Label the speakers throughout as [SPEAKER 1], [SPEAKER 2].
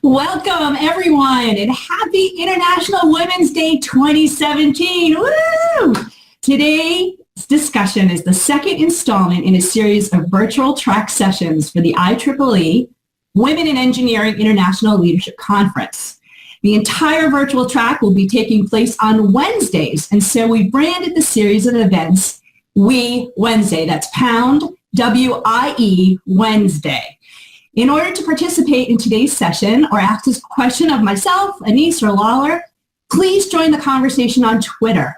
[SPEAKER 1] Welcome, everyone, and happy International Women's Day 2017. Woo! Today's discussion is the second installment in a series of virtual track sessions for the IEEE Women in Engineering International Leadership Conference. The entire virtual track will be taking place on Wednesdays, and so we branded the series of events We Wednesday. That's pound WIE Wednesday. In order to participate in today's session or ask a question of myself, Annyse, or Lawler, please join the conversation on Twitter.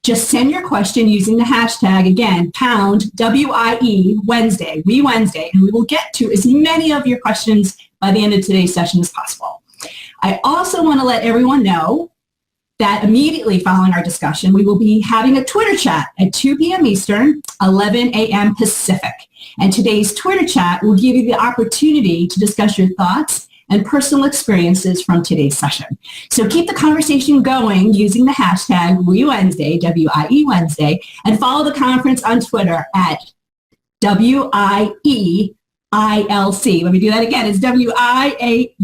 [SPEAKER 1] Just send your question using the hashtag, again, pound WIE Wednesday, We Wednesday, and we will get to as many of your questions by the end of today's session as possible. I also want to let everyone know that immediately following our discussion, we will be having a Twitter chat at 2 p.m. Eastern, 11 a.m. Pacific. And today's Twitter chat will give you the opportunity to discuss your thoughts and personal experiences from today's session. So keep the conversation going using the hashtag WeWednesday, W-I-E Wednesday, and follow the conference on Twitter at WIEILC. Let me do that again. It's WIEILC.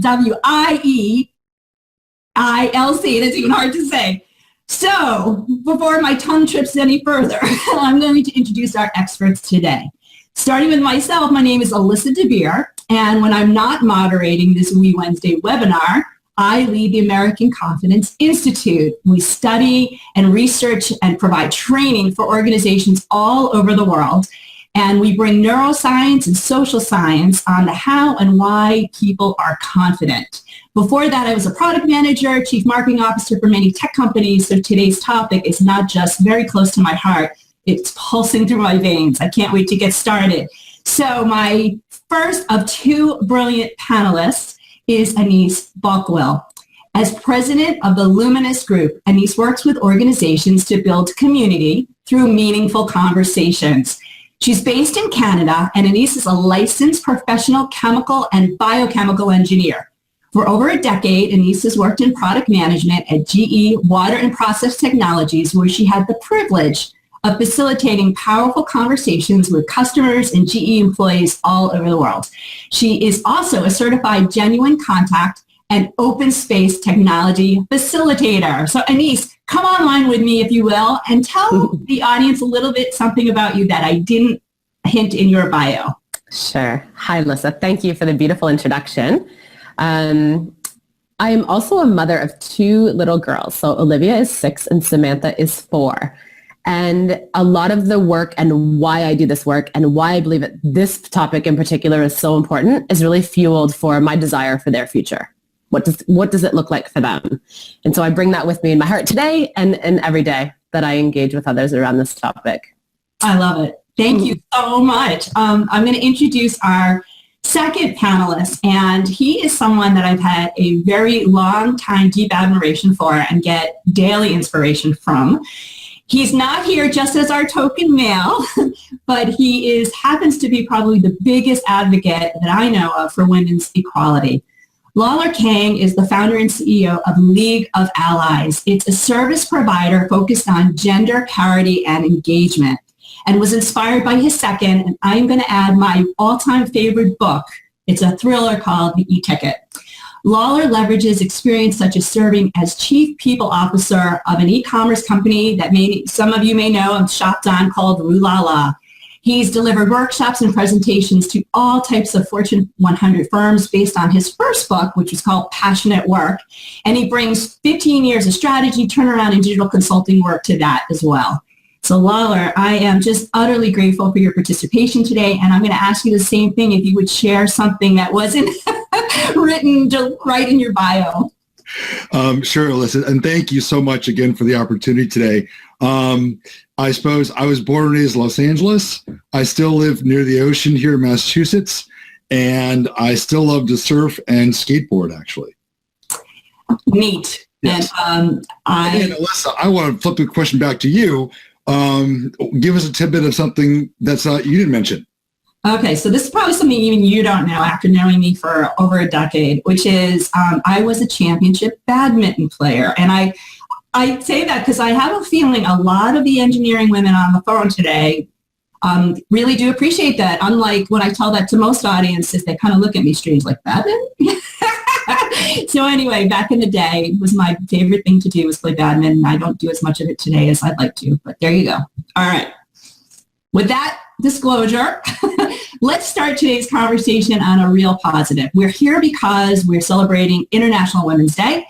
[SPEAKER 1] That's even hard to say. So before my tongue trips any further, I'm going to introduce our experts today. Starting with myself, my name is Alyssa Dver, and when I'm not moderating this We Wednesday webinar, I lead the American Confidence Institute. We study and research and provide training for organizations all over the world, and we bring neuroscience and social science on the how and why people are confident. Before that, I was a product manager, chief marketing officer for many tech companies, so today's topic is not just very close to my heart, it's pulsing through my veins. I can't wait to get started. So my first of two brilliant panelists is Annyse Balkwill. As president of the Luminous Group, Annyse works with organizations to build community through meaningful conversations. She's based in Canada, and Annyse is a licensed professional chemical and biochemical engineer. For over a decade, Annyse has worked in product management at GE Water and Process Technologies, where she had the privilege of facilitating powerful conversations with customers and GE employees all over the world. She is also a certified genuine contact and open space technology facilitator. So Annyse, come online with me, if you will, and tell the audience a little bit something about you that I didn't hint in your bio.
[SPEAKER 2] Sure. Hi, Alyssa. Thank you for the beautiful introduction. I am also a mother of two little girls. So Olivia is 6 and Samantha is 4. And a lot of the work and why I do this work and why I believe that this topic in particular is so important is really fueled for my desire for their future. What does it look like for them? And so I bring that with me in my heart today and every day that I engage with others around this topic.
[SPEAKER 1] I love it. Thank you so much. I'm going to introduce our second panelist, and he is someone that I've had a very long time deep admiration for and get daily inspiration from. He's not here just as our token male, but he happens to be probably the biggest advocate that I know of for women's equality. Lawler Kang is the founder and CEO of League of Allies. It's a service provider focused on gender parity and engagement, and was inspired by his second, and I'm going to add my all-time favorite book. It's a thriller called The E-Ticket. Lawler leverages experience such as serving as chief people officer of an e-commerce company that some of you may know and shopped on called Rulala. He's delivered workshops and presentations to all types of Fortune 100 firms based on his first book, which was called Passionate Work. And he brings 15 years of strategy, turnaround, and digital consulting work to that as well. So Lawler, I am just utterly grateful for your participation today, and I'm going to ask you the same thing if you would share something that wasn't written right in your bio.
[SPEAKER 3] Sure, Alyssa, and thank you so much again for the opportunity today. I suppose I was born and raised in Los Angeles. I still live near the ocean here in Massachusetts, and I still love to surf and skateboard, actually.
[SPEAKER 1] Neat.
[SPEAKER 3] Yes.
[SPEAKER 1] And
[SPEAKER 3] Alyssa, I want to flip the question back to you. Give us a tidbit of something that's you didn't mention.
[SPEAKER 1] Okay, so this is probably something even you don't know after knowing me for over a decade, which is I was a championship badminton player. And I say that because I have a feeling a lot of the engineering women on the phone today really do appreciate that. Unlike when I tell that to most audiences, they kind of look at me strange like, badminton? So anyway, back in the day, it was my favorite thing to do was play badminton. I don't do as much of it today as I'd like to, but there you go. All right. With that disclosure, let's start today's conversation on a real positive. We're here because we're celebrating International Women's Day,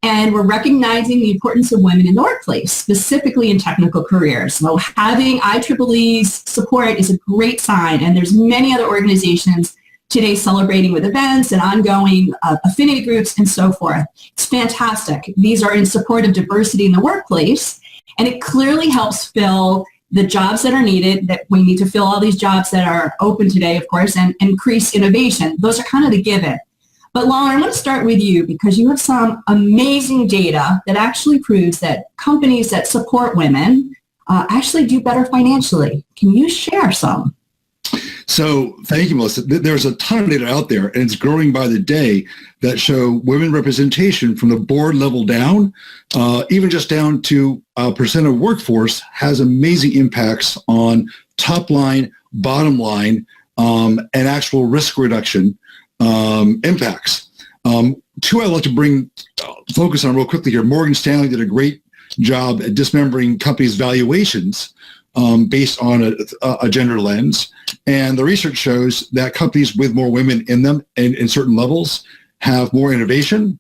[SPEAKER 1] and we're recognizing the importance of women in the workplace, specifically in technical careers. So having IEEE's support is a great sign, and there's many other organizations today celebrating with events and ongoing affinity groups and so forth. It's fantastic. These are in support of diversity in the workplace, and it clearly helps fill the jobs that are needed, that we need to fill all these jobs that are open today, of course, and increase innovation. Those are kind of the given. But Lawler, I'm going to start with you because you have some amazing data that actually proves that companies that support women actually do better financially. Can you share some?
[SPEAKER 3] So thank you, Melissa. There's a ton of data out there, and it's growing by the day, that show women representation from the board level down, even just down to percent of workforce, has amazing impacts on top line, bottom line, and actual risk reduction impacts. Two I'd like to focus on real quickly here. Morgan Stanley did a great job at dismembering companies' valuations based on a gender lens. And the research shows that companies with more women in them and in certain levels have more innovation,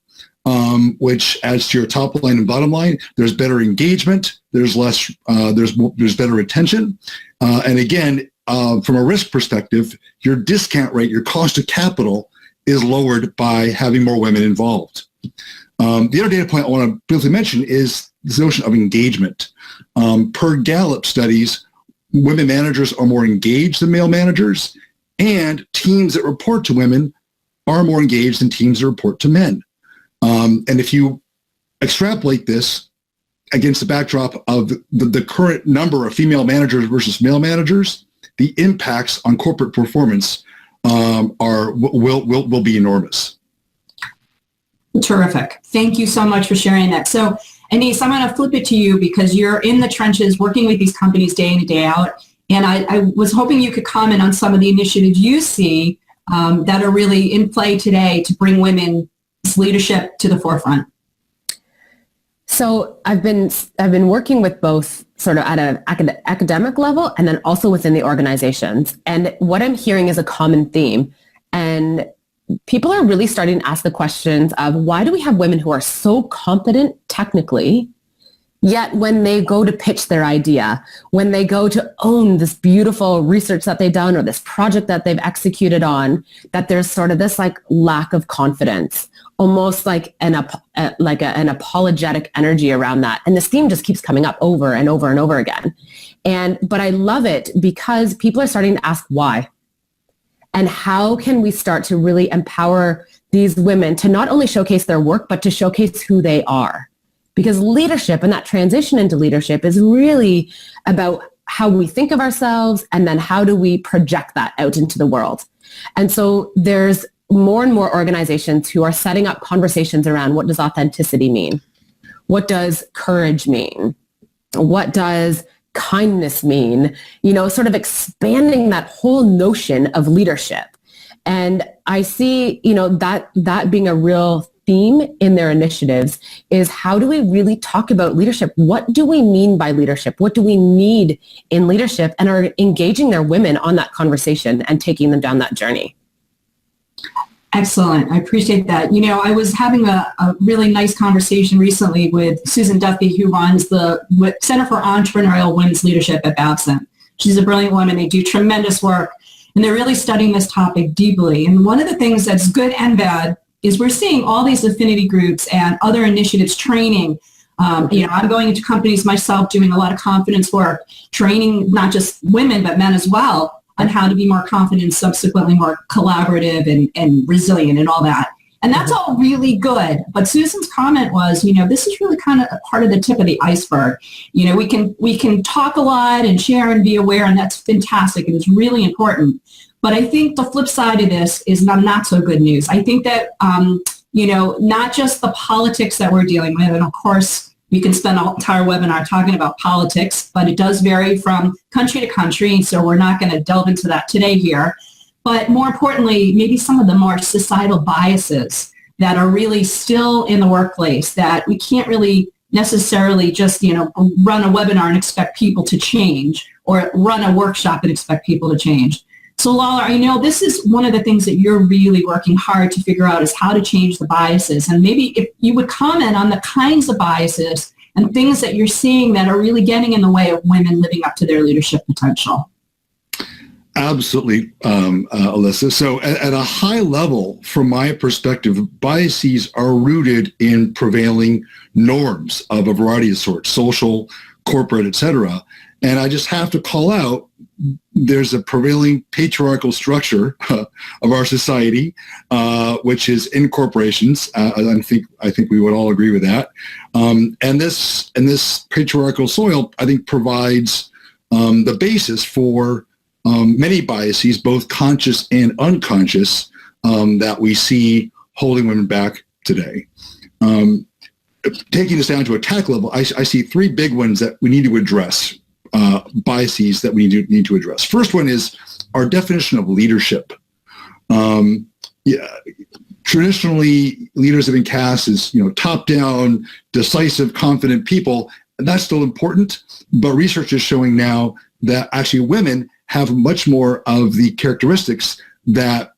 [SPEAKER 3] which adds to your top line and bottom line. There's better engagement. There's less. There's better retention. And again, from a risk perspective, your discount rate, your cost of capital, is lowered by having more women involved. The other data point I want to briefly mention is this notion of engagement. Per Gallup studies, women managers are more engaged than male managers, and teams that report to women are more engaged than teams that report to men. And if you extrapolate this against the backdrop of the current number of female managers versus male managers, the impacts on corporate performance will be enormous.
[SPEAKER 1] Terrific. Thank you so much for sharing that. So, Annyse, I'm going to flip it to you because you're in the trenches working with these companies day in and day out. And I was hoping you could comment on some of the initiatives you see that are really in play today to bring women's leadership to the forefront.
[SPEAKER 2] So I've been working with both sort of at an academic level and then also within the organizations. And what I'm hearing is a common theme. And people are really starting to ask the questions of why do we have women who are so competent technically, yet when they go to pitch their idea, when they go to own this beautiful research that they've done or this project that they've executed on, that there's sort of this like lack of confidence, almost like an apologetic energy around that. And this theme just keeps coming up over and over and over again. But I love it because people are starting to ask why. And how can we start to really empower these women to not only showcase their work, but to showcase who they are? Because leadership and that transition into leadership is really about how we think of ourselves and then how do we project that out into the world. And so there's more and more organizations who are setting up conversations around what does authenticity mean? What does courage mean? What does kindness mean? Sort of expanding that whole notion of leadership. And I see, that being a real theme in their initiatives is how do we really talk about leadership? What do we mean by leadership? What do we need in leadership? And are engaging their women on that conversation and taking them down that journey.
[SPEAKER 1] Excellent. I appreciate that. I was having a really nice conversation recently with Susan Duffy, who runs the Center for Entrepreneurial Women's Leadership at Babson. She's a brilliant woman. They do tremendous work, and they're really studying this topic deeply. And one of the things that's good and bad is we're seeing all these affinity groups and other initiatives training. I'm going into companies myself doing a lot of confidence work, training not just women, but men as well, on how to be more confident, subsequently more collaborative and resilient and all that. And that's all really good. But Susan's comment was, this is really kind of a part of the tip of the iceberg. We can talk a lot and share and be aware, and that's fantastic, and it's really important. But I think the flip side of this is not so good news. I think that, not just the politics that we're dealing with, and of course, we can spend an entire webinar talking about politics, but it does vary from country to country, so we're not going to delve into that today here. But more importantly, maybe some of the more societal biases that are really still in the workplace, that we can't really necessarily just, run a webinar and expect people to change, or run a workshop and expect people to change. So Lawler, I know this is one of the things that you're really working hard to figure out, is how to change the biases. And maybe if you would comment on the kinds of biases and things that you're seeing that are really getting in the way of women living up to their leadership potential.
[SPEAKER 3] Absolutely, Alyssa. So at a high level, from my perspective, biases are rooted in prevailing norms of a variety of sorts, social, corporate, etc. And I just have to call out, there's a prevailing patriarchal structure of our society, which is in corporations. I think we would all agree with that. And this patriarchal soil, I think, provides the basis for many biases, both conscious and unconscious, that we see holding women back today. Taking this down to a tech level, I see three big ones that we need to address, biases that we need to address. First one is our definition of leadership. Traditionally, leaders have been cast as top-down, decisive, confident people, and that's still important. But research is showing now that actually women have much more of the characteristics that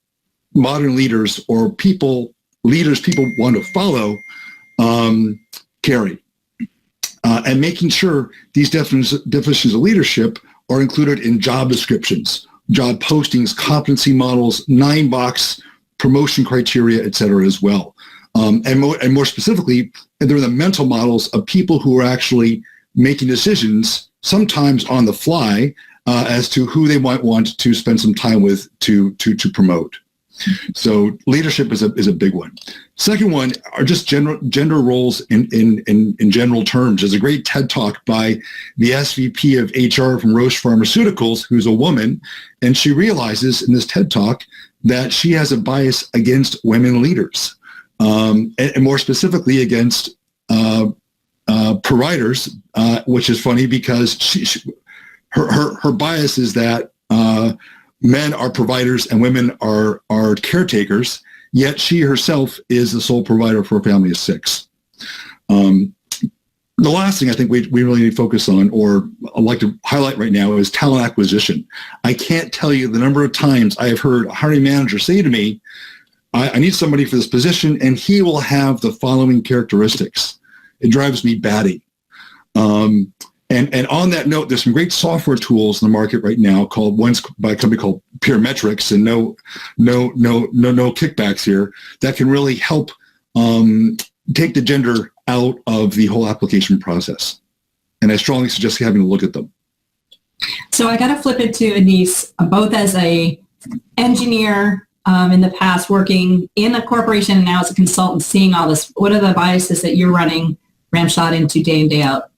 [SPEAKER 3] modern leaders or leaders people want to follow carry. And making sure these definitions of leadership are included in job descriptions, job postings, competency models, 9-box promotion criteria, et cetera, as well. And more specifically, they're the mental models of people who are actually making decisions, sometimes on the fly, as to who they might want to spend some time with to promote. So leadership is a big one. Second one are just gender roles in general terms. There's a great TED Talk by the SVP of HR from Roche Pharmaceuticals, who's a woman, and she realizes in this TED Talk that she has a bias against women leaders, and more specifically against providers, which is funny because her bias is that men are providers and women are caretakers, yet she herself is the sole provider for a family of 6. The last thing I think we really need to focus on, or I'd like to highlight right now, is talent acquisition. I can't tell you the number of times I have heard a hiring manager say to me, I need somebody for this position, and he will have the following characteristics. It drives me batty. And on that note, there's some great software tools in the market right now one's by a company called Peermetrics, and no kickbacks here, that can really help take the gender out of the whole application process. And I strongly suggest having a look at them.
[SPEAKER 1] So I got to flip it to Annyse, both as a engineer in the past, working in a corporation, and now as a consultant, seeing all this. What are the biases that you're running ramshot into day in, day out?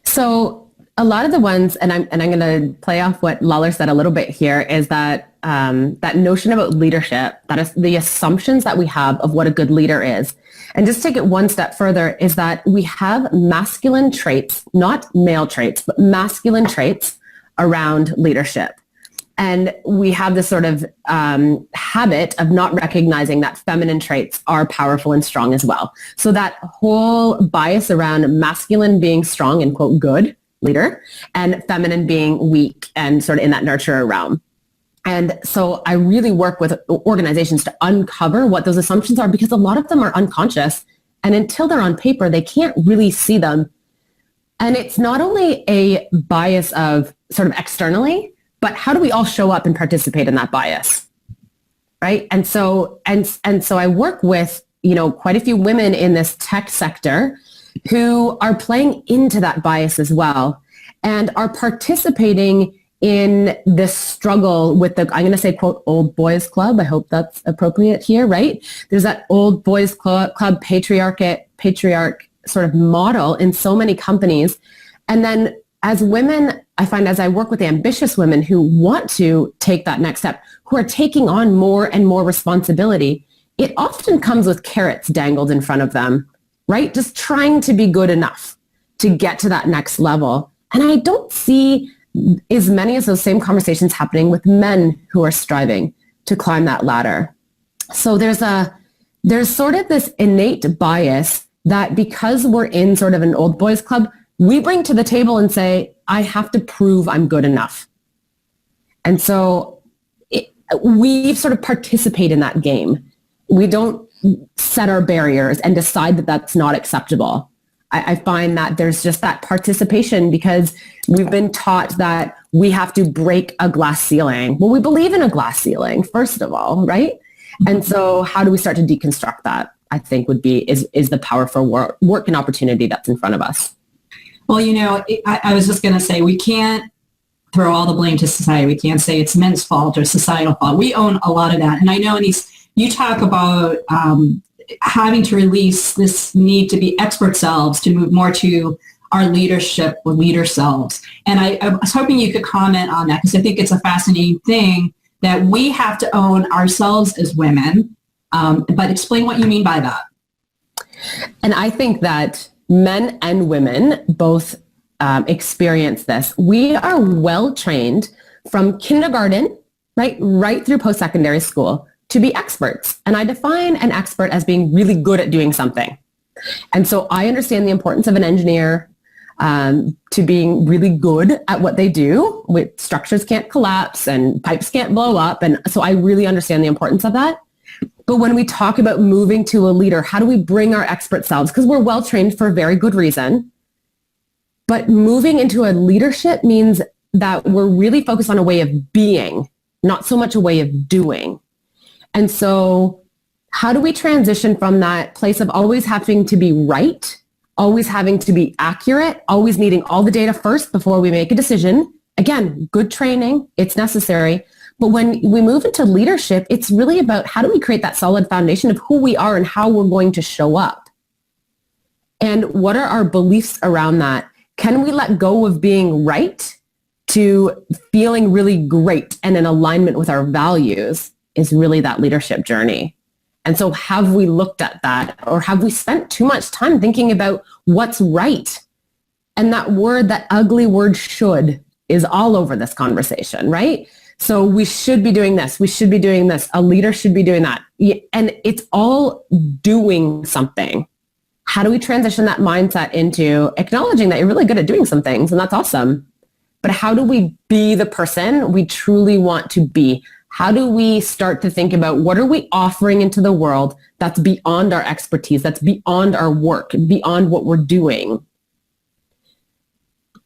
[SPEAKER 2] So a lot of the ones, and I'm going to play off what Lawler said a little bit here, is that that notion about leadership, that is the assumptions that we have of what a good leader is. And just take it one step further, is that we have masculine traits, not male traits, but masculine traits around leadership. And we have this sort of habit of not recognizing that feminine traits are powerful and strong as well. So that whole bias around masculine being strong and, quote, good leader, and feminine being weak and sort of in that nurturer realm. And so I really work with organizations to uncover what those assumptions are, because a lot of them are unconscious. And until they're on paper, they can't really see them. And it's not only a bias of sort of externally, but how do we all show up and participate in that bias, right? And so I work with, quite a few women in this tech sector who are playing into that bias as well, and are participating in this struggle with the, I'm going to say, quote, old boys club. I hope that's appropriate here, right? There's that old boys club patriarch sort of model in so many companies. And then as women, I find as I work with ambitious women who want to take that next step, who are taking on more and more responsibility, it often comes with carrots dangled in front of them, right? Just trying to be good enough to get to that next level. And I don't see as many of those same conversations happening with men who are striving to climb that ladder. So there's there's sort of this innate bias that because we're in sort of an old boys club, we bring to the table and say, I have to prove I'm good enough. And so we sort of participate in that game. We don't set our barriers and decide that that's not acceptable. I find that there's just that participation because we've been taught that we have to break a glass ceiling. Well, we believe in a glass ceiling, first of all, right? And so how do we start to deconstruct that? I think is the powerful work and opportunity that's in front of us.
[SPEAKER 1] Well, I was just going to say, we can't throw all the blame to society. We can't say it's men's fault or societal fault. We own a lot of that. And I know, Annyse, you talk about having to release this need to be expert selves to move more to our leadership with leader selves. And I was hoping you could comment on that because I think it's a fascinating thing that we have to own ourselves as women. But explain what you mean by that.
[SPEAKER 2] And I think that men and women both experience this. We are well trained from kindergarten, right through post-secondary school to be experts. And I define an expert as being really good at doing something. And so I understand the importance of an engineer to being really good at what they do. With structures can't collapse and pipes can't blow up. And so I really understand the importance of that. But when we talk about moving to a leader, how do we bring our expert selves? Because we're well trained for a very good reason. But moving into a leadership means that we're really focused on a way of being, not so much a way of doing. And so how do we transition from that place of always having to be right, always having to be accurate, always needing all the data first before we make a decision? Again, good training, it's necessary. But when we move into leadership, it's really about how do we create that solid foundation of who we are and how we're going to show up? And what are our beliefs around that? Can we let go of being right to feeling really great and in alignment with our values is really that leadership journey. And so have we looked at that, or have we spent too much time thinking about what's right? And that ugly word should is all over this conversation, right? So we should be doing this. We should be doing this. A leader should be doing that. And it's all doing something. How do we transition that mindset into acknowledging that you're really good at doing some things, and that's awesome. But how do we be the person we truly want to be? How do we start to think about what are we offering into the world that's beyond our expertise, that's beyond our work, beyond what we're doing?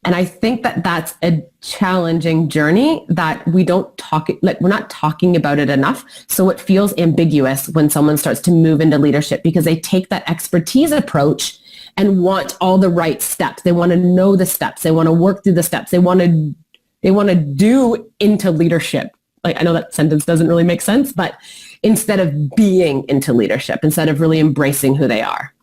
[SPEAKER 2] And I think that that's a challenging journey that we're not talking about it enough. So it feels ambiguous when someone starts to move into leadership because they take that expertise approach and want all the right steps. They want to know the steps. They want to work through the steps. They want to do into leadership. Like, I know that sentence doesn't really make sense, but instead of being into leadership, instead of really embracing who they are.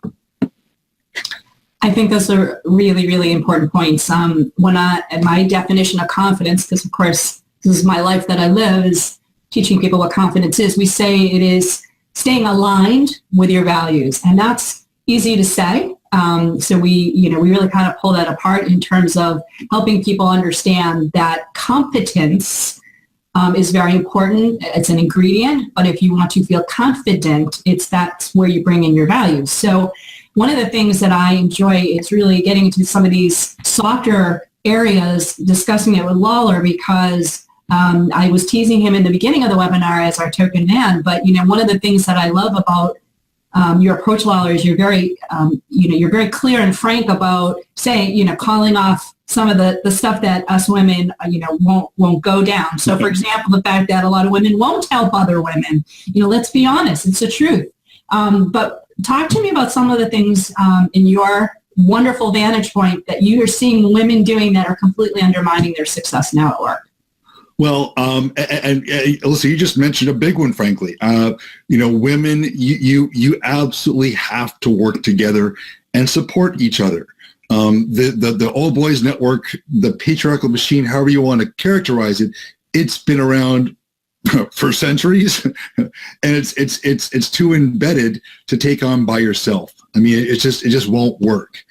[SPEAKER 1] I think those are really, really important points. My definition of confidence, because of course this is my life that I live, is teaching people what confidence is. We say it is staying aligned with your values, and that's easy to say. So we really kind of pull that apart in terms of helping people understand that competence is very important. It's an ingredient, but if you want to feel confident, that's where you bring in your values. So one of the things that I enjoy is really getting into some of these softer areas, discussing it with Lawler, because I was teasing him in the beginning of the webinar as our token man. But, one of the things that I love about your approach, Lawler, is you're very clear and frank about saying, calling off some of the stuff that us women, won't go down. So, for example, the fact that a lot of women won't help other women, let's be honest, it's the truth. But talk to me about some of the things in your wonderful vantage point that you are seeing women doing that are completely undermining their success now at work.
[SPEAKER 3] Well, and Alyssa, you just mentioned a big one, frankly. Women, you absolutely have to work together and support each other. The old boys network, the patriarchal machine, however you want to characterize it, it's been around for centuries, and it's too embedded to take on by yourself. I mean, it just won't work.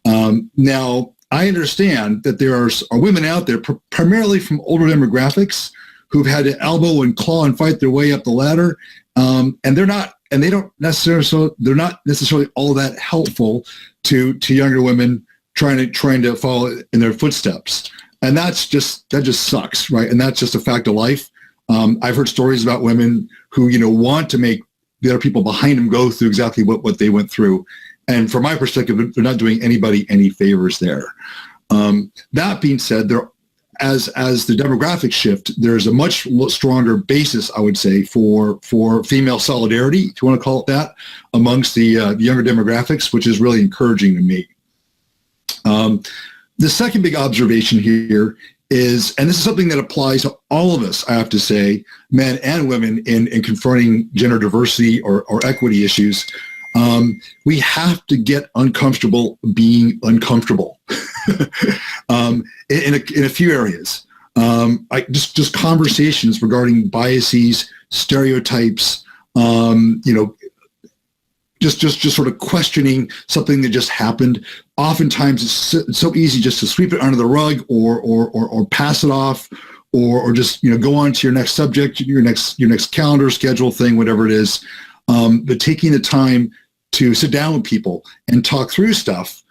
[SPEAKER 3] Now, I understand that there are women out there, primarily from older demographics, who've had to elbow and claw and fight their way up the ladder, and they're not necessarily all that helpful to younger women trying to follow in their footsteps. And that just sucks, right? And that's just a fact of life. I've heard stories about women who, want to make the other people behind them go through exactly what they went through. And from my perspective, they're not doing anybody any favors there. That being said, as the demographics shift, there's a much stronger basis, I would say, for female solidarity, if you want to call it that, amongst the younger demographics, which is really encouraging to me. The second big observation here is, and this is something that applies to all of us, I have to say, men and women in confronting gender diversity or equity issues, we have to get uncomfortable being uncomfortable in a few areas. Just conversations regarding biases, stereotypes, just sort of questioning something that just happened. Oftentimes it's so easy just to sweep it under the rug or pass it off or just, go on to your next subject, your next calendar schedule thing, whatever it is. But taking the time to sit down with people and talk through stuff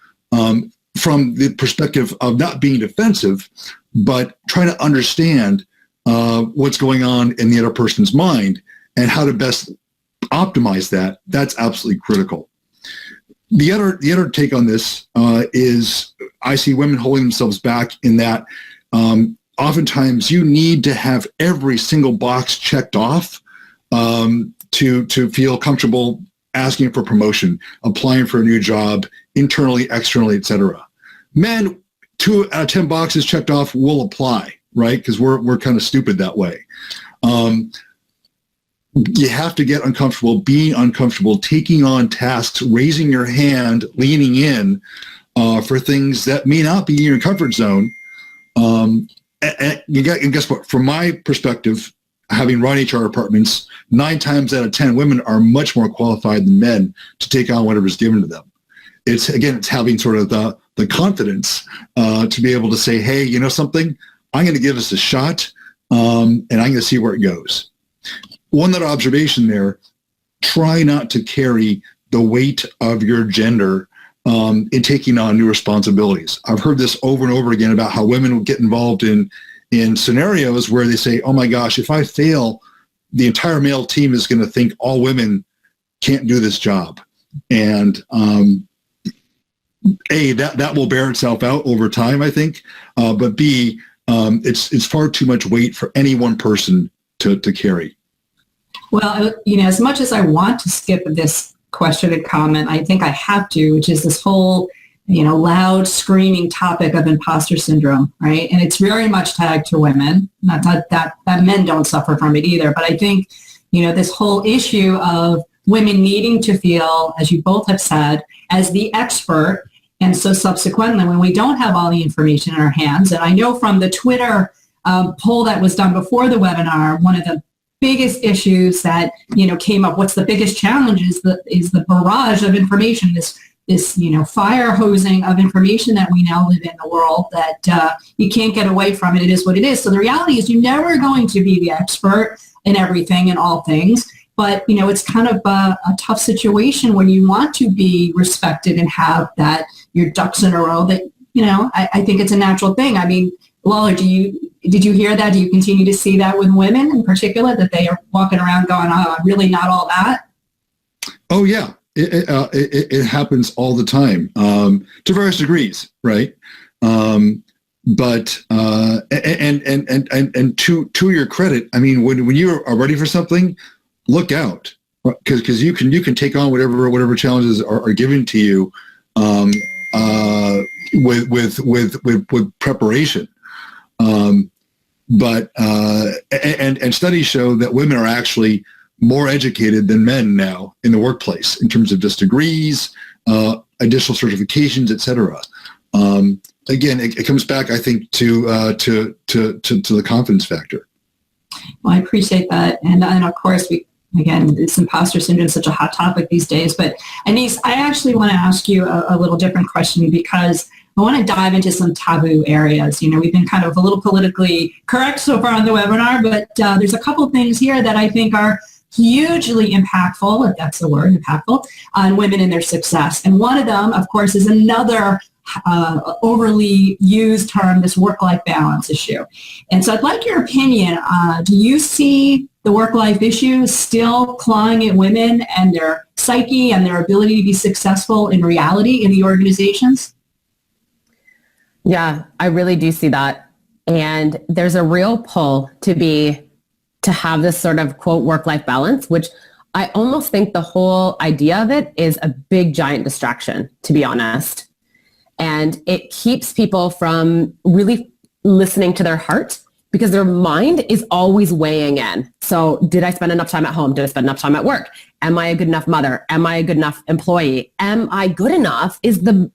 [SPEAKER 3] from the perspective of not being defensive, but trying to understand what's going on in the other person's mind and how to best optimize that. That's absolutely critical. The other take on this is I see women holding themselves back in that oftentimes you need to have every single box checked off to feel comfortable asking for promotion, applying for a new job, internally, externally, etc. Men, 2 out of 10 boxes checked off will apply, right? Because we're kind of stupid that way. You have to get uncomfortable, being uncomfortable, taking on tasks, raising your hand, leaning in for things that may not be in your comfort zone. And guess what? From my perspective, having run HR departments, 9 times out of 10, women are much more qualified than men to take on whatever's given to them. It's having sort of the confidence to be able to say, hey, you know something? I'm going to give this a shot, and I'm going to see where it goes. One other observation there, try not to carry the weight of your gender in taking on new responsibilities. I've heard this over and over again about how women will get involved in scenarios where they say, oh my gosh, if I fail, the entire male team is going to think all women can't do this job. And A, that will bear itself out over time, I think. But B, it's far too much weight for any one person to carry.
[SPEAKER 1] Well, as much as I want to skip this question and comment, I think I have to, which is this whole, loud screaming topic of imposter syndrome, right? And it's very much tagged to women. Not that men don't suffer from it either, but I think, this whole issue of women needing to feel, as you both have said, as the expert. And so subsequently, when we don't have all the information in our hands, and I know from the Twitter poll that was done before the webinar, one of the biggest issues that came up, what's the biggest challenge is the barrage of information, this fire hosing of information that we now live in the world that you can't get away from it. It is what it is. So the reality is you're never going to be the expert in everything and all things, but it's kind of a tough situation when you want to be respected and have that your ducks in a row that I think it's a natural thing. I mean, Lawler, did you hear that? Do you continue to see that with women in particular, that they are walking around going, oh, really not all that? Oh, yeah.
[SPEAKER 3] It happens all the time to various degrees, right? But to your credit, I mean, when you are ready for something, look out, because you can take on whatever challenges are given to you with preparation. But studies show that women are actually more educated than men now in the workplace in terms of just degrees, additional certifications, etc. Again, it comes back, I think, to the confidence factor.
[SPEAKER 1] Well, I appreciate that, and of course, this imposter syndrome is such a hot topic these days. But Annyse, I actually want to ask you a little different question, because I want to dive into some taboo areas. We've been kind of a little politically correct so far on the webinar, but there's a couple of things here that I think are hugely impactful, if that's the word, impactful, on women and their success. And one of them, of course, is another overly used term, this work-life balance issue. And so I'd like your opinion. Do you see the work-life issue still clawing at women and their psyche and their ability to be successful in reality in the organizations?
[SPEAKER 2] Yeah, I really do see that. And there's a real pull to have this sort of quote work-life balance, which I almost think the whole idea of it is a big giant distraction, to be honest. And it keeps people from really listening to their heart because their mind is always weighing in. So did I spend enough time at home? Did I spend enough time at work? Am I a good enough mother? Am I a good enough employee? Am I good enough is the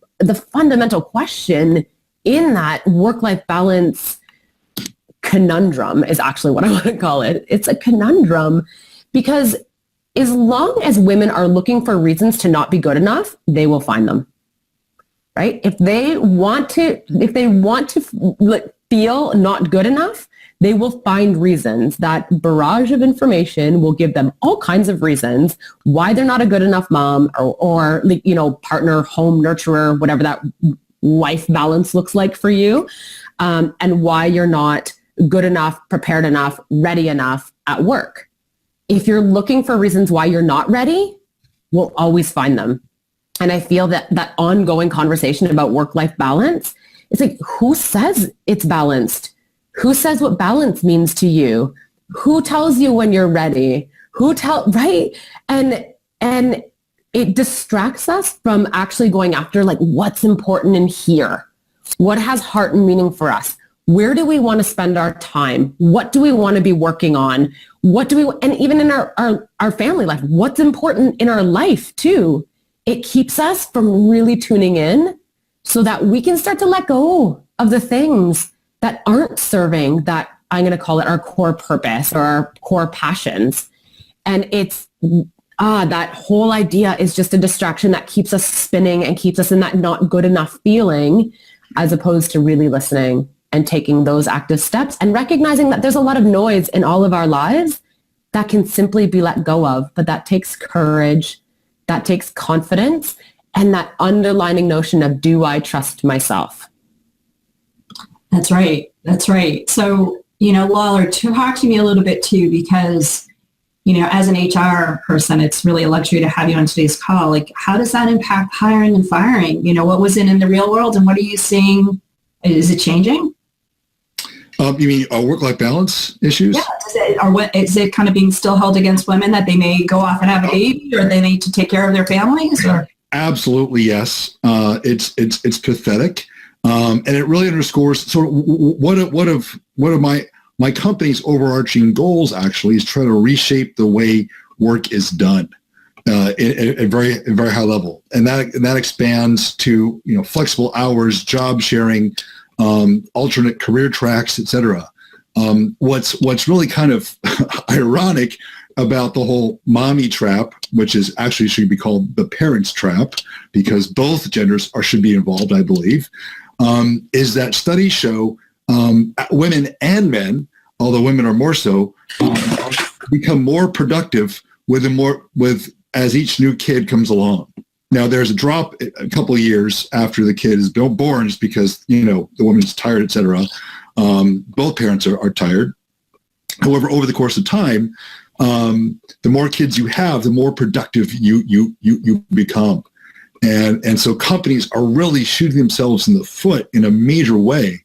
[SPEAKER 2] fundamental question in that work-life balance conundrum is actually what I want to call it. It's a conundrum because as long as women are looking for reasons to not be good enough, they will find them. Right? If they want to feel not good enough, they will find reasons. That barrage of information will give them all kinds of reasons why they're not a good enough mom or partner, home nurturer, whatever that life balance looks like for you, and why you're not good enough, prepared enough, ready enough at work. If you're looking for reasons why you're not ready, we'll always find them. And I feel that ongoing conversation about work-life balance, it's like, who says it's balanced? Who says what balance means to you? Who tells you when you're ready? Right? And it distracts us from actually going after like what's important in here. What has heart and meaning for us? Where do we want to spend our time? What do we want to be working on? And even in our family life, what's important in our life too? It keeps us from really tuning in so that we can start to let go of the things that aren't serving that, I'm going to call it our core purpose or our core passions. And it's, that whole idea is just a distraction that keeps us spinning and keeps us in that not good enough feeling, as opposed to really listening and taking those active steps and recognizing that there's a lot of noise in all of our lives that can simply be let go of, but that takes courage. That takes confidence and that underlining notion of, do I trust myself?
[SPEAKER 1] That's right. That's right. So, Lawler, talk to me a little bit too, because, as an HR person, it's really a luxury to have you on today's call. Like, how does that impact hiring and firing? What was it in the real world and what are you seeing? Is it changing?
[SPEAKER 3] You mean work-life balance issues?
[SPEAKER 1] Yeah. Is it kind of being still held against women that they may go off and have a baby or they need to take care of their families? Or?
[SPEAKER 3] Absolutely, yes. It's pathetic. And it really underscores sort of one of my company's overarching goals actually is try to reshape the way work is done at very high level. And that expands to, flexible hours, job sharing, alternate career tracks, etc. What's really kind of ironic about the whole mommy trap, which is actually should be called the parents trap, because both genders should be involved, I believe, is that studies show women and men, although women are more so, become more productive as each new kid comes along. Now, there's a drop a couple of years after the kid is born just because, the woman's tired, et cetera. Both parents are tired. However, over the course of time, the more kids you have, the more productive you become. And so companies are really shooting themselves in the foot in a major way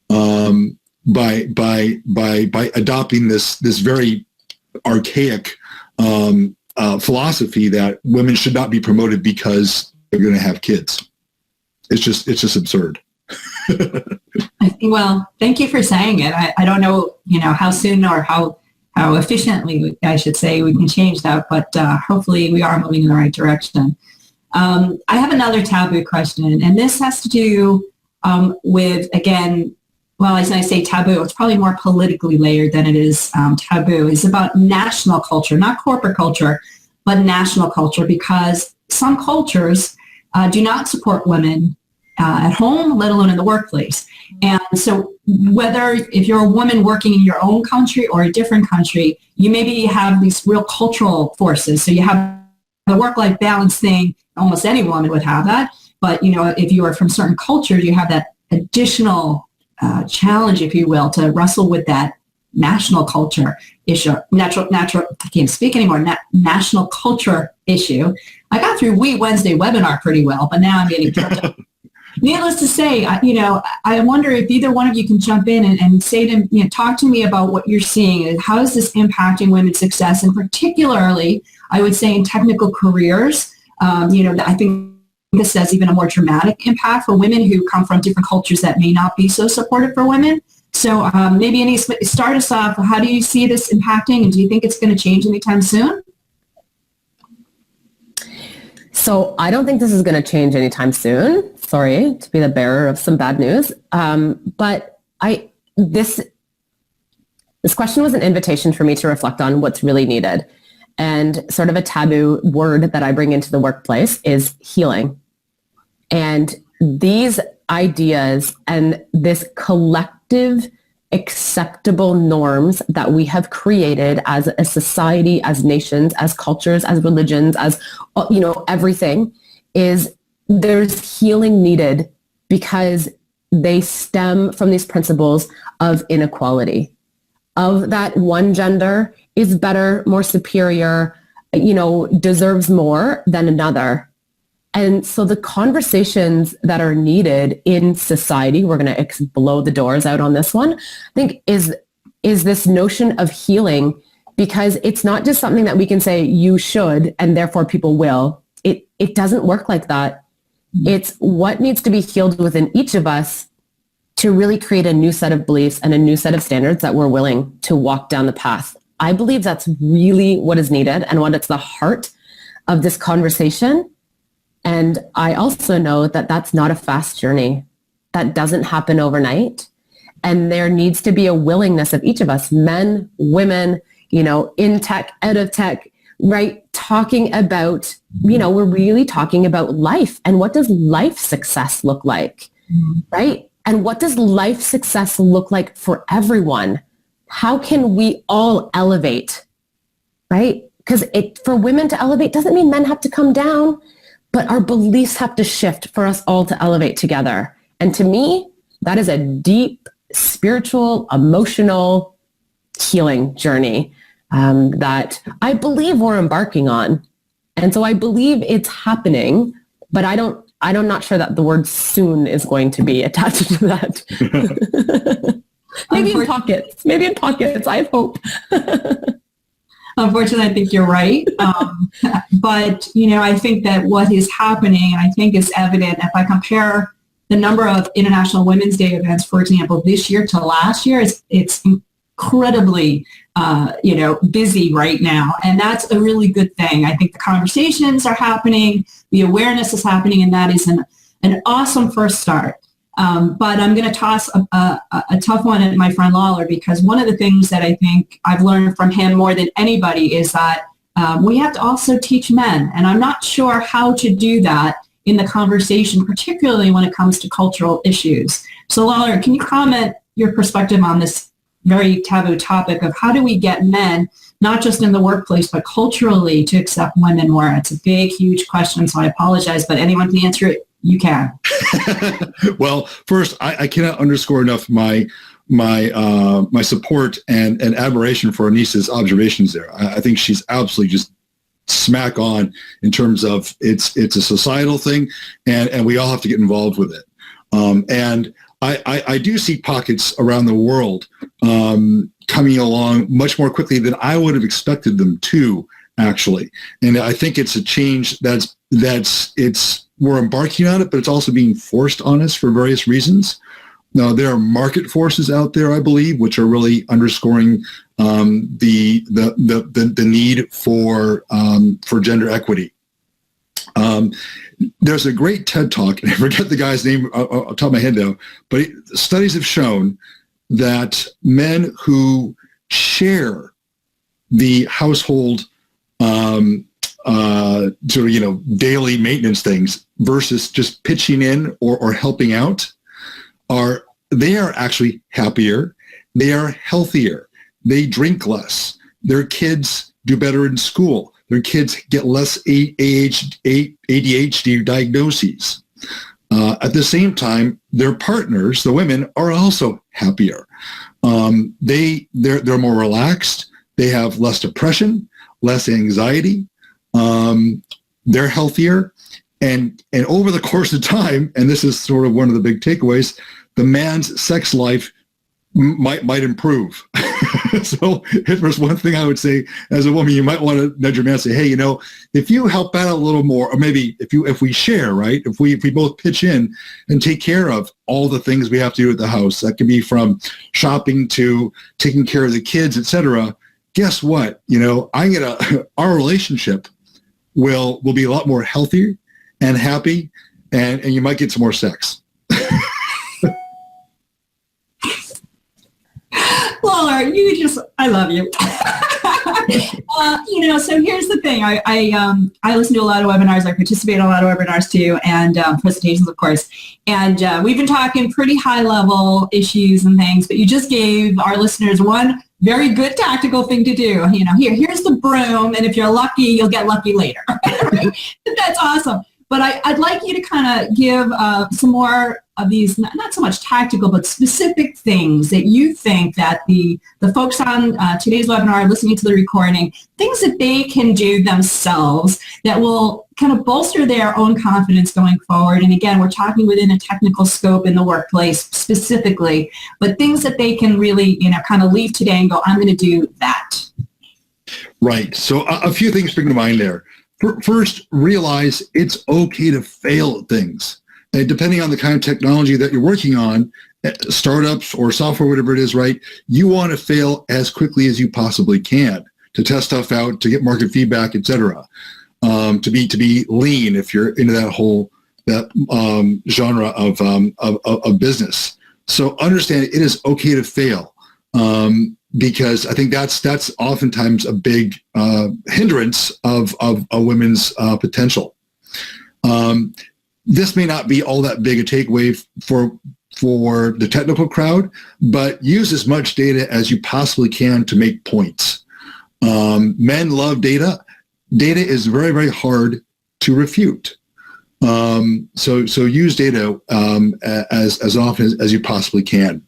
[SPEAKER 3] by adopting this very archaic philosophy that women should not be promoted because they're going to have kids. It's just absurd.
[SPEAKER 1] Well, thank you for saying it. I don't know, how soon or how efficiently, I should say, we can change that, but hopefully we are moving in the right direction. I have another taboo question, and this has to do with, again, well, as I say taboo, it's probably more politically layered than it is taboo. It's about national culture, not corporate culture, but national culture, because some cultures do not support women at home, let alone in the workplace. And so whether if you're a woman working in your own country or a different country, you maybe have these real cultural forces. So you have the work-life balance thing. Almost any woman would have that. But, if you are from certain cultures, you have that additional challenge, if you will, to wrestle with that national culture issue, I can't speak anymore, national culture issue. I got through Wednesday webinar pretty well, but now I'm getting tripped up. Needless to say, I wonder if either one of you can jump in and say to talk to me about what you're seeing and how is this impacting women's success, and particularly, I would say in technical careers. I think this has even a more dramatic impact for women who come from different cultures that may not be so supportive for women. So maybe Annyse, start us off. How do you see this impacting, and do you think it's going to change anytime soon?
[SPEAKER 2] So I don't think this is going to change anytime soon. Sorry to be the bearer of some bad news. But this question was an invitation for me to reflect on what's really needed. And sort of a taboo word that I bring into the workplace is healing. And these ideas and this collective acceptable norms that we have created as a society, as nations, as cultures, as religions, as, everything, is there's healing needed because they stem from these principles of inequality, of that one gender is better, more superior, deserves more than another. And so the conversations that are needed in society, we're going to blow the doors out on this one, I think is this notion of healing, because it's not just something that we can say you should and therefore people will. It doesn't work like that. It's what needs to be healed within each of us to really create a new set of beliefs and a new set of standards that we're willing to walk down the path. I believe that's really what is needed and what it's the heart of this conversation. And I also know that that's not a fast journey. That doesn't happen overnight. And there needs to be a willingness of each of us, men, women, in tech, out of tech, right? Talking about, we're really talking about life and what does life success look like, right? And what does life success look like for everyone? How can we all elevate, right? Because for women to elevate doesn't mean men have to come down, but our beliefs have to shift for us all to elevate together. And to me, that is a deep spiritual, emotional healing journey that I believe we're embarking on. And so I believe it's happening, but I'm not sure that the word soon is going to be attached to that. Maybe in pockets, I hope.
[SPEAKER 1] Unfortunately, I think you're right. But, I think that what is happening, and I think is evident, if I compare the number of International Women's Day events, for example, this year to last year, it's incredibly, busy right now. And that's a really good thing. I think the conversations are happening, the awareness is happening, and that is an awesome first start. But I'm going to toss a tough one at my friend Lawler, because one of the things that I think I've learned from him more than anybody is that we have to also teach men. And I'm not sure how to do that in the conversation, particularly when it comes to cultural issues. So Lawler, can you comment your perspective on this very taboo topic of how do we get men, not just in the workplace, but culturally, to accept women more? It's a big, huge question, so I apologize, but anyone can answer it. You can.
[SPEAKER 3] Well, first, I cannot underscore enough my support and admiration for Annyse's observations there. I think she's absolutely just smack on in terms of it's a societal thing, and we all have to get involved with it. And I do see pockets around the world coming along much more quickly than I would have expected them to, actually. And I think it's a change we're embarking on it, but it's also being forced on us for various reasons. Now, there are market forces out there, I believe, which are really underscoring the need for gender equity. There's a great TED Talk, and I forget the guy's name off the top of my head now, but studies have shown that men who share the household sort of, daily maintenance things versus just pitching in or helping out they are actually happier. They are healthier. They drink less. Their kids do better in school. Their kids get less ADHD diagnoses. At the same time, their partners, the women, are also happier. They're more relaxed. They have less depression, less anxiety. They're healthier. And over the course of time, and this is sort of one of the big takeaways, the man's sex life might improve. So if there's one thing I would say as a woman, you might want to nudge your man and say, hey, if you help out a little more, or maybe if we share, right? If we both pitch in and take care of all the things we have to do at the house, that can be from shopping to taking care of the kids, etc. Guess what? Our relationship will be a lot more healthy and happy, and you might get some more sex.
[SPEAKER 1] Lawler, I love you. So here's the thing. I listen to a lot of webinars. I participate in a lot of webinars too, and presentations, of course. And we've been talking pretty high level issues and things, but you just gave our listeners one very good tactical thing to do. Here's the broom, and if you're lucky, you'll get lucky later. That's awesome. But I'd like you to kind of give some more of these, not so much tactical, but specific things that you think that the folks on today's webinar, listening to the recording, things that they can do themselves that will kind of bolster their own confidence going forward. And again, we're talking within a technical scope in the workplace specifically, but things that they can really, kind of leave today and go, I'm going to do that.
[SPEAKER 3] Right. So a few things spring to mind there. First, realize it's okay to fail at things. And depending on the kind of technology that you're working on, startups or software, whatever it is, right? You want to fail as quickly as you possibly can to test stuff out, to get market feedback, etc. To be lean if you're into that genre of business. So understand it is okay to fail. Because I think that's oftentimes a big hindrance of a women's potential. This may not be all that big a takeaway for the technical crowd, but use as much data as you possibly can to make points. Men love data. Data is very, very hard to refute. So use data as often as you possibly can.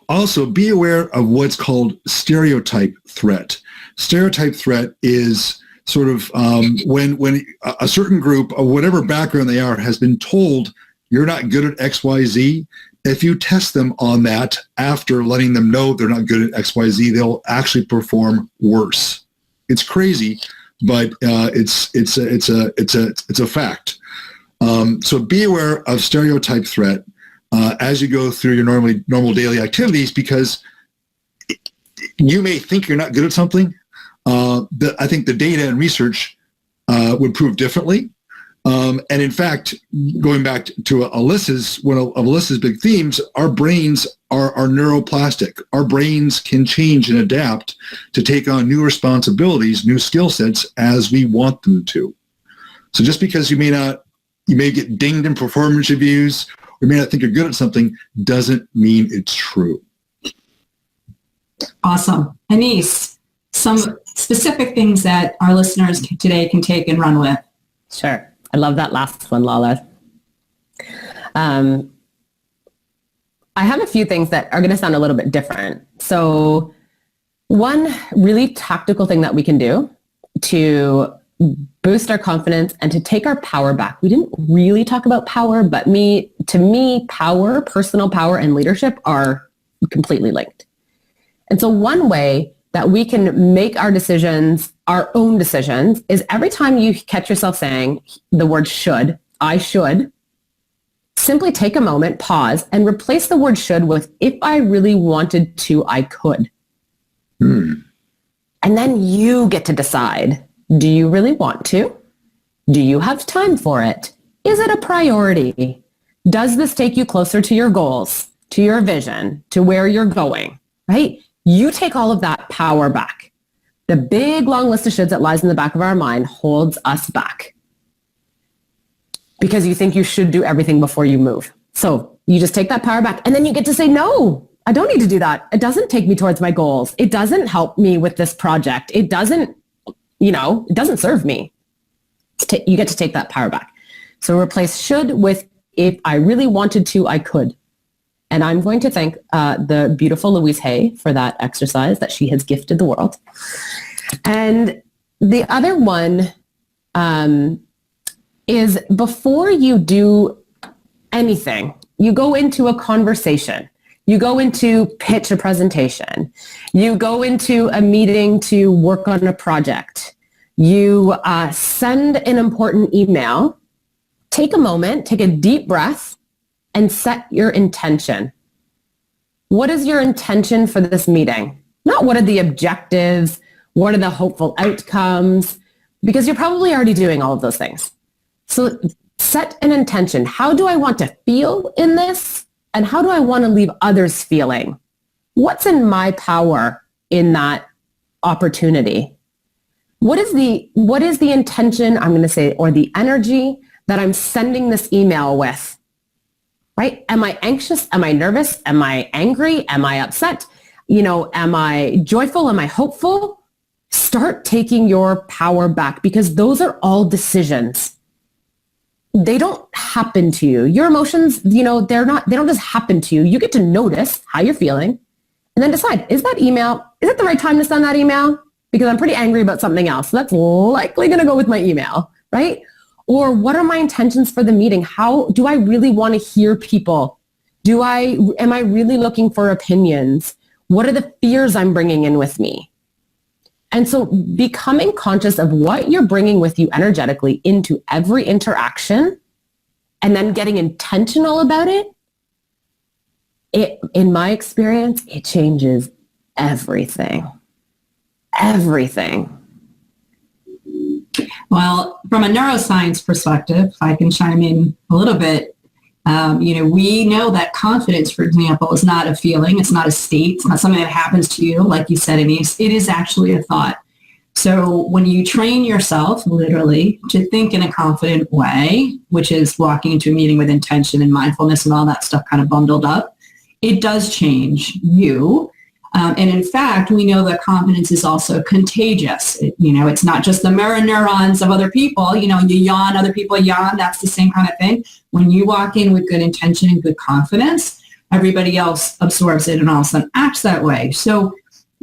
[SPEAKER 3] Also, be aware of what's called stereotype threat. Stereotype threat is sort of when a certain group, of whatever background they are, has been told you're not good at XYZ. If you test them on that after letting them know they're not good at XYZ, they'll actually perform worse. It's crazy, but it's a fact. So be aware of stereotype threat as you go through your normal daily activities, because you may think you're not good at something. I think the data and research would prove differently. And in fact, going back to one of Alyssa's big themes, our brains are neuroplastic. Our brains can change and adapt to take on new responsibilities, new skill sets as we want them to. So just because you may get dinged in performance reviews, or may not think you're good at something, doesn't mean it's true.
[SPEAKER 1] Awesome. Annyse, some specific things that our listeners today can take and run with.
[SPEAKER 2] Sure. I love that last one, Lawler. I have a few things that are going to sound a little bit different. So one really tactical thing that we can do to boost our confidence and to take our power back. We didn't really talk about power, but to me, power, personal power, and leadership are completely linked. And so one way that we can make our decisions, our own decisions, is every time you catch yourself saying the word should, I should, simply take a moment, pause, and replace the word should with if I really wanted to, I could. And then you get to decide, do you really want to? Do you have time for it? Is it a priority? Does this take you closer to your goals, to your vision, to where you're going, right? You take all of that power back. The big long list of shoulds that lies in the back of our mind holds us back because you think you should do everything before you move. So you just take that power back and then you get to say, no, I don't need to do that. It doesn't take me towards my goals. It doesn't help me with this project. It doesn't, it doesn't serve me. You get to take that power back. So replace should with, if I really wanted to, I could. And I'm going to thank the beautiful Louise Hay for that exercise that she has gifted the world. And the other one is before you do anything, you go into a conversation, you go into pitch a presentation, you go into a meeting to work on a project, you send an important email, take a moment, take a deep breath, and set your intention. What is your intention for this meeting? Not what are the objectives, what are the hopeful outcomes, because you're probably already doing all of those things. So set an intention. How do I want to feel in this? And how do I want to leave others feeling? What's in my power in that opportunity? What is the intention, I'm going to say, or the energy that I'm sending this email with? Right? Am I anxious? Am I nervous? Am I angry? Am I upset? Am I joyful? Am I hopeful? Start taking your power back because those are all decisions. They don't happen to you. Your emotions, they don't just happen to you. You get to notice how you're feeling and then decide, is that email, is it the right time to send that email? Because I'm pretty angry about something else. So that's likely going to go with my email, right? Or what are my intentions for the meeting? How do I really want to hear people? Am I really looking for opinions? What are the fears I'm bringing in with me? And so becoming conscious of what you're bringing with you energetically into every interaction and then getting intentional about it, in my experience, it changes everything. Everything.
[SPEAKER 1] Well, from a neuroscience perspective, if I can chime in a little bit, we know that confidence, for example, is not a feeling. It's not a state. It's not something that happens to you, like you said, Annyse. It is actually a thought. So when you train yourself, literally, to think in a confident way, which is walking into a meeting with intention and mindfulness and all that stuff kind of bundled up, it does change you. And in fact, we know that confidence is also contagious. It's not just the mirror neurons of other people. You yawn, other people yawn. That's the same kind of thing. When you walk in with good intention and good confidence, everybody else absorbs it and all of a sudden acts that way. So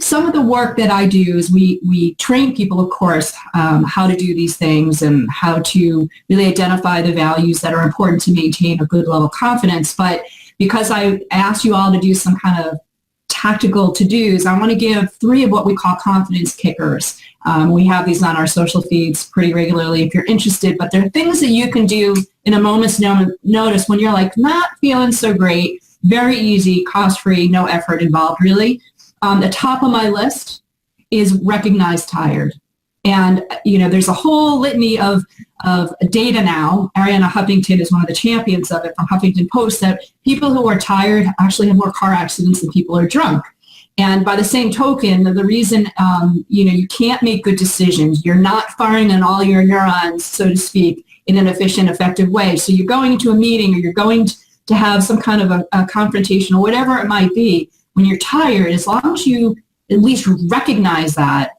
[SPEAKER 1] some of the work that I do is we train people, of course, how to do these things and how to really identify the values that are important to maintain a good level of confidence. But because I asked you all to do some kind of tactical to-dos, I want to give 3 of what we call confidence kickers. We have these on our social feeds pretty regularly if you're interested, but they're things that you can do in a moment's notice when you're not feeling so great. Very easy, cost-free, no effort involved really. The top of my list is recognize tired. And, there's a whole litany of data now. Arianna Huffington is one of the champions of it from Huffington Post, that people who are tired actually have more car accidents than people who are drunk. And by the same token, the reason, you can't make good decisions, you're not firing on all your neurons, so to speak, in an efficient, effective way. So you're going into a meeting or you're going to have some kind of a confrontation or whatever it might be. When you're tired, as long as you at least recognize that,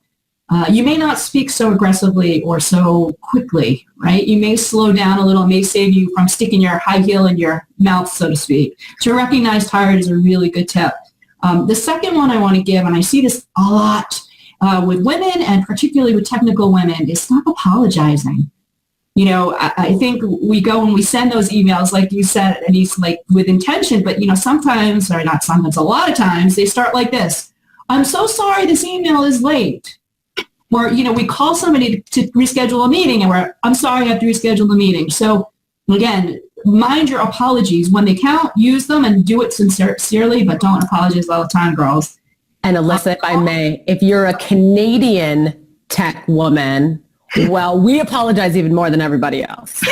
[SPEAKER 1] you may not speak so aggressively or so quickly, right? You may slow down a little, may save you from sticking your high heel in your mouth, so to speak. So recognize tired is a really good tip. The second one I want to give, and I see this a lot with women and particularly with technical women, is stop apologizing. I think we go and we send those emails, like you said, and he's with intention, but sometimes, or not sometimes, a lot of times they start like this. I'm so sorry this email is late. Or, we call somebody to reschedule a meeting and I'm sorry I have to reschedule the meeting. So again, mind your apologies. When they count, use them and do it sincerely, but don't apologize all the time, girls.
[SPEAKER 2] And Alyssa, if I may, if you're a Canadian tech woman, well, we apologize even more than everybody else.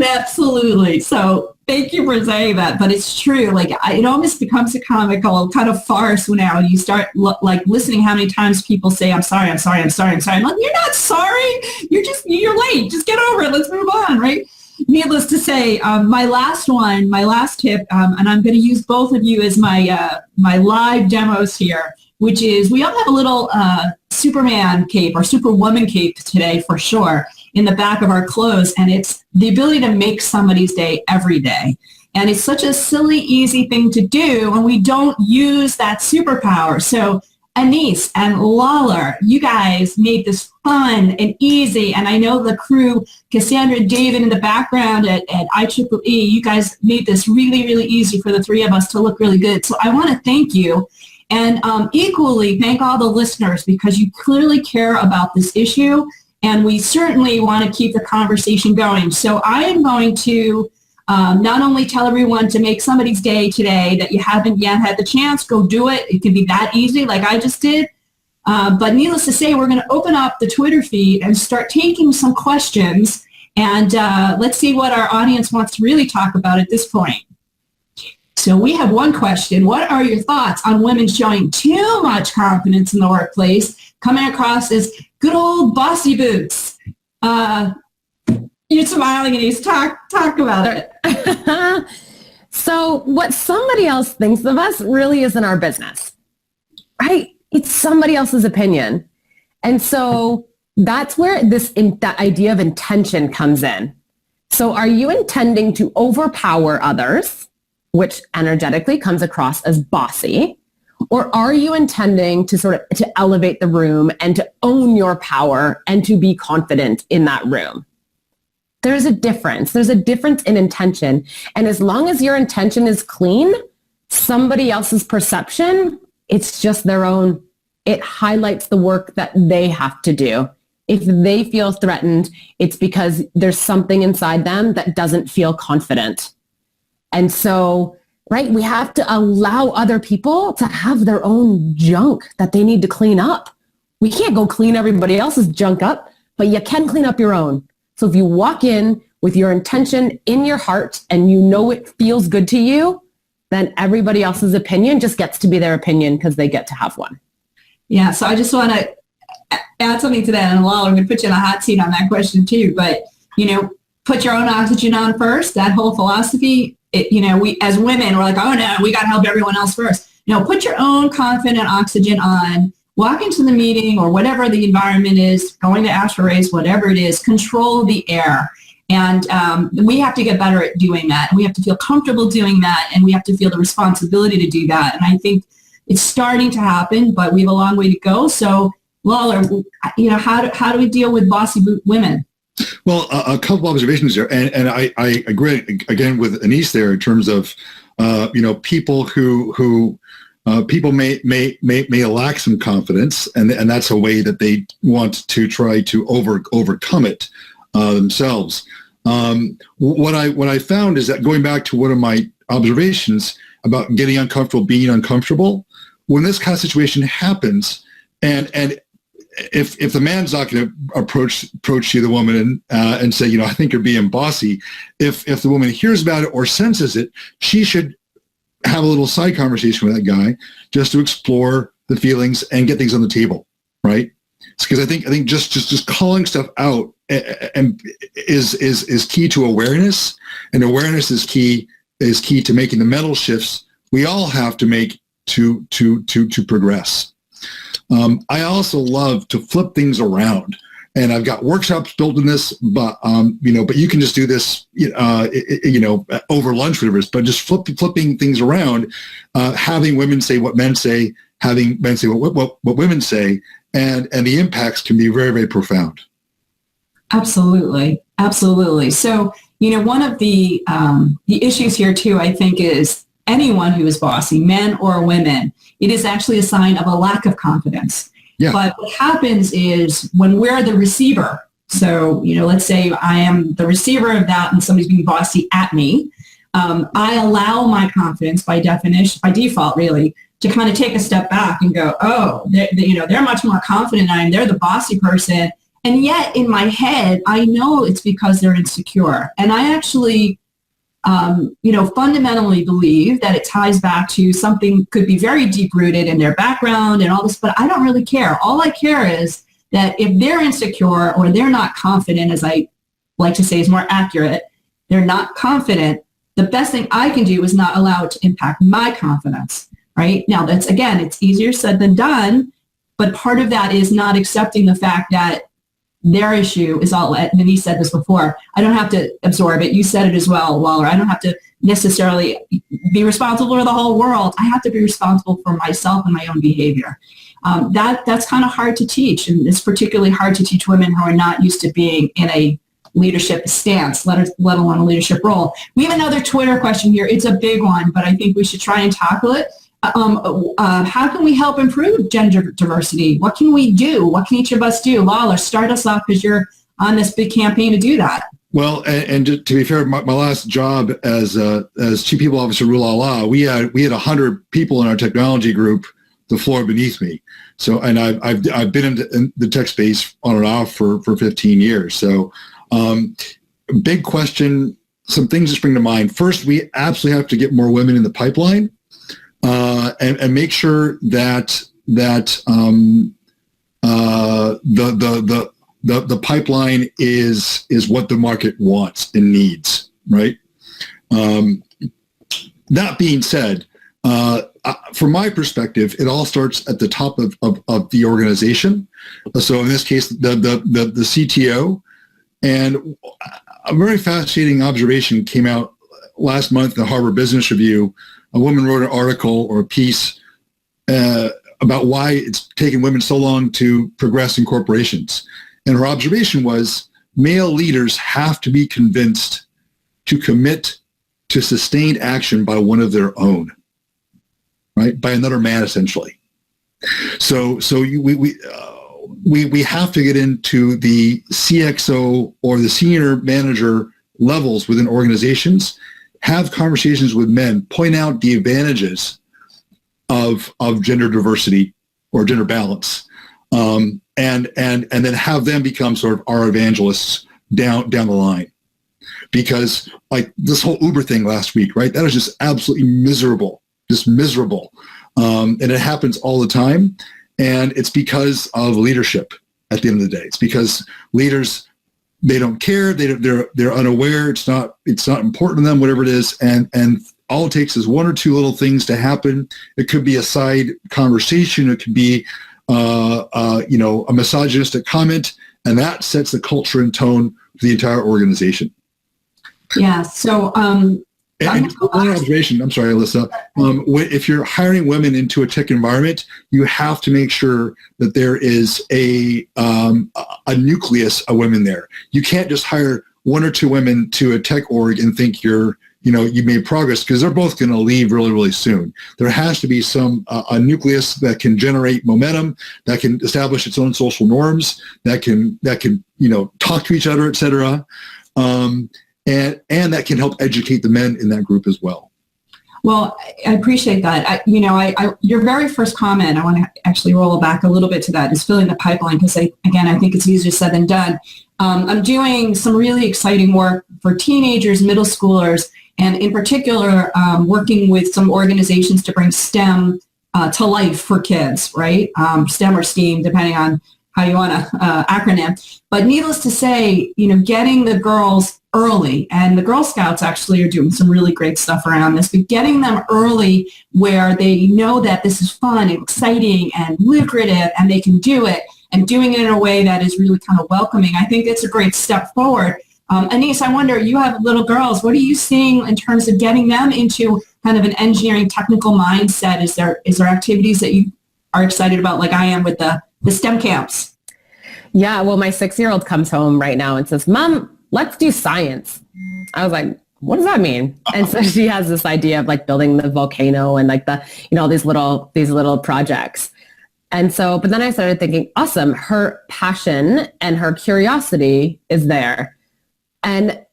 [SPEAKER 1] Absolutely. So thank you for saying that. But it's true. Like it almost becomes a comical kind of farce now. You start like listening how many times people say, I'm sorry, I'm sorry, I'm sorry, I'm sorry. I'm like, you're not sorry. You're late. Just get over it. Let's move on. Right. Needless to say, my last tip, and I'm going to use both of you as my live demos here, which is we all have a little Superman cape or Superwoman cape today for sure in the back of our clothes, and it's the ability to make somebody's day every day. And it's such a silly, easy thing to do when we don't use that superpower. So Annyse and Lawler, you guys made this fun and easy. And I know the crew, Cassandra and David in the background at IEEE, you guys made this really, really easy for the three of us to look really good. So I want to thank you. And equally, thank all the listeners because you clearly care about this issue. And we certainly want to keep the conversation going. So I am going to not only tell everyone to make somebody's day today that you haven't yet had the chance, go do it. It can be that easy like I just did. But needless to say, we're going to open up the Twitter feed and start taking some questions. And let's see what our audience wants to really talk about at this point. So we have one question. What are your thoughts on women showing too much confidence in the workplace, coming across as good old bossy boots? You're smiling, and he's talk about it.
[SPEAKER 2] So what somebody else thinks of us really isn't our business, right? It's somebody else's opinion. And so that's where that idea of intention comes in. So are you intending to overpower others, which energetically comes across as bossy, or are you intending to to elevate the room and to own your power and to be confident in that room? There's a difference. There's a difference in intention. And as long as your intention is clean, somebody else's perception, it's just their own. It highlights the work that they have to do. If they feel threatened, it's because there's something inside them that doesn't feel confident. And so, right, we have to allow other people to have their own junk that they need to clean up. We can't go clean everybody else's junk up, but you can clean up your own. So if you walk in with your intention in your heart and you know it feels good to you, then everybody else's opinion just gets to be their opinion because they get to have one.
[SPEAKER 1] Yeah, so I just want to add something to that. And Lawler, I'm going to put you in the hot seat on that question too. But, put your own oxygen on first. That whole philosophy, we as women, we're like, oh no, we got to help everyone else first. Put your own confident oxygen on. Walk into the meeting or whatever the environment is, going to Astro Race, whatever it is, control the air. And we have to get better at doing that. And we have to feel comfortable doing that. And we have to feel the responsibility to do that. And I think it's starting to happen, but we have a long way to go. So Lawler, how do we deal with bossy women?
[SPEAKER 3] Well, a couple observations there. And I agree again with Annyse there in terms of, people who people may lack some confidence, and that's a way that they want to try to overcome it themselves. What I found is that going back to one of my observations about getting uncomfortable, being uncomfortable, when this kind of situation happens, and if the man's not going to approach you, the woman, and say, I think you're being bossy, if the woman hears about it or senses it, she should have a little side conversation with that guy just to explore the feelings and get things on the table, right? Because I think just calling stuff out and is key to awareness, and awareness is key to making the mental shifts we all have to make to progress. I also love to flip things around. And I've got workshops built in this, but you can just do this, over lunch, whatever it is. But just flipping things around, having women say what men say, having men say what women say, and the impacts can be very, very profound.
[SPEAKER 1] Absolutely, absolutely. So one of the issues here too, I think, is anyone who is bossy, men or women, it is actually a sign of a lack of confidence. Yeah. But what happens is when we're the receiver, so, let's say I am the receiver of that and somebody's being bossy at me, I allow my confidence by default, really, to kind of take a step back and go, oh, they're much more confident than I am. They're the bossy person. And yet in my head, I know it's because they're insecure. And I actually, fundamentally believe that it ties back to something could be very deep rooted in their background and all this, but I don't really care. All I care is that if they're insecure or they're not confident, as I like to say is more accurate, they're not confident, the best thing I can do is not allow it to impact my confidence, right? Now that's, again, it's easier said than done, but part of that is not accepting the fact that their issue is all, and Annyse said this before, I don't have to absorb it. You said it as well, Lawler. I don't have to necessarily be responsible for the whole world. I have to be responsible for myself and my own behavior. That's kind of hard to teach, and it's particularly hard to teach women who are not used to being in a leadership stance, let alone a leadership role. We have another Twitter question here. It's a big one, but I think we should try and tackle it. How can we help improve gender diversity? What can we do? What can each of us do? Lawler, start us off because you're on this big campaign to do that.
[SPEAKER 3] Well, and to be fair, my last job as Chief People Officer, we had 100 people in our technology group, the floor beneath me. So, and I've been in the tech space on and off for 15 years. So, big question. Some things that spring to mind. First, we absolutely have to get more women in the pipeline. And make sure that the pipeline is what the market wants and needs, right? That being said, from my perspective, it all starts at the top of the organization. So in this case, the CTO, and a very fascinating observation came out last month in the Harvard Business Review. A woman wrote an article or a piece about why it's taken women so long to progress in corporations. And her observation was male leaders have to be convinced to commit to sustained action by one of their own, right? By another man, essentially. So we have to get into the CXO or the senior manager levels within organizations, have conversations with men, point out the advantages of gender diversity or gender balance, and then have them become sort of our evangelists down the line. Because like this whole Uber thing last week, right? That is just absolutely miserable, and it happens all the time. And it's because of leadership at the end of the day. It's because leaders, they don't care. They're unaware. It's not important to them, whatever it is. And all it takes is one or two little things to happen. It could be a side conversation. It could be, a misogynistic comment, and that sets the culture and tone for the entire organization.
[SPEAKER 1] Yeah. So,
[SPEAKER 3] and one observation, I'm sorry, Alyssa, if you're hiring women into a tech environment, you have to make sure that there is a nucleus of women there. You can't just hire one or two women to a tech org and think you made progress, because they're both going to leave really, really soon. There has to be a nucleus that can generate momentum, that can establish its own social norms, that can talk to each other, et cetera. And that can help educate the men in that group as well.
[SPEAKER 1] Well, I appreciate that. Your very first comment, I want to actually roll back a little bit to that, is filling the pipeline, because I think it's easier said than done. I'm doing some really exciting work for teenagers, middle schoolers, and in particular, working with some organizations to bring STEM to life for kids, right? STEM or STEAM, depending on how you want to acronym. But needless to say, getting the girls early, and the Girl Scouts actually are doing some really great stuff around this, but getting them early where they know that this is fun and exciting and lucrative and they can do it, and doing it in a way that is really kind of welcoming. I think it's a great step forward. Annyse, I wonder, you have little girls. What are you seeing in terms of getting them into kind of an engineering technical mindset? Is there activities that you are excited about, like I am with the STEM camps?
[SPEAKER 2] Yeah, well, my 6-year-old comes home right now and says, "Mom, let's do science." I was like, what does that mean? And so she has this idea of like building the volcano and like these little projects. And so, but then I started thinking, awesome, her passion and her curiosity is there. And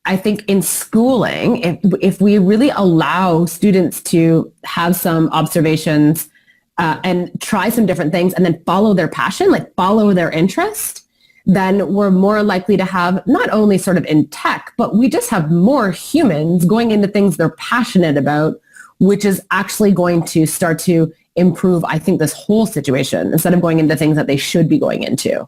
[SPEAKER 2] I think in schooling, if we really allow students to have some observations and try some different things and then follow their passion, like follow their interest, then we're more likely to have not only sort of in tech, but we just have more humans going into things they're passionate about, which is actually going to start to improve, I think, this whole situation instead of going into things that they should be going into.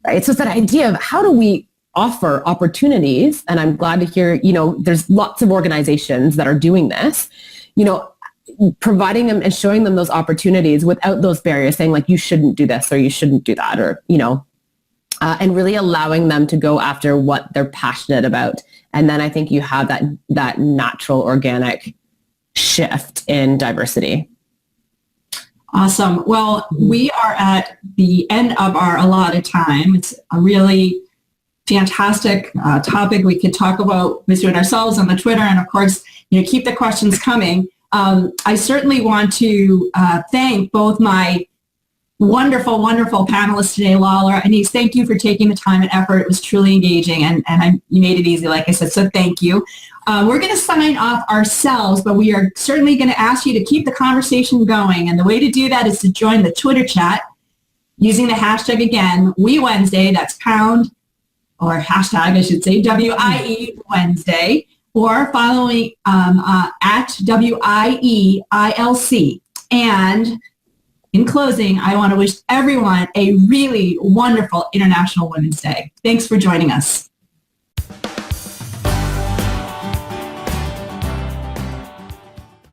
[SPEAKER 2] Right? So it's that idea of how do we offer opportunities, and I'm glad to hear, there's lots of organizations that are doing this, providing them and showing them those opportunities without those barriers, saying like, you shouldn't do this or you shouldn't do that, or, and really allowing them to go after what they're passionate about. And then I think you have that natural organic shift in diversity.
[SPEAKER 1] Awesome. Well, we are at the end of our allotted time. It's a really fantastic topic we could talk about between ourselves on the Twitter, and of course, keep the questions coming. I certainly want to thank both my wonderful, wonderful panelists today, Lawler. Annyse, thank you for taking the time and effort. It was truly engaging, and you made it easy, like I said, so thank you. We're going to sign off ourselves, but we are certainly going to ask you to keep the conversation going, and the way to do that is to join the Twitter chat using the hashtag, again, We Wednesday, that's pound, or hashtag, I should say, WIE Wednesday, or following at WIEILC. And in closing, I want to wish everyone a really wonderful International Women's Day. Thanks for joining us.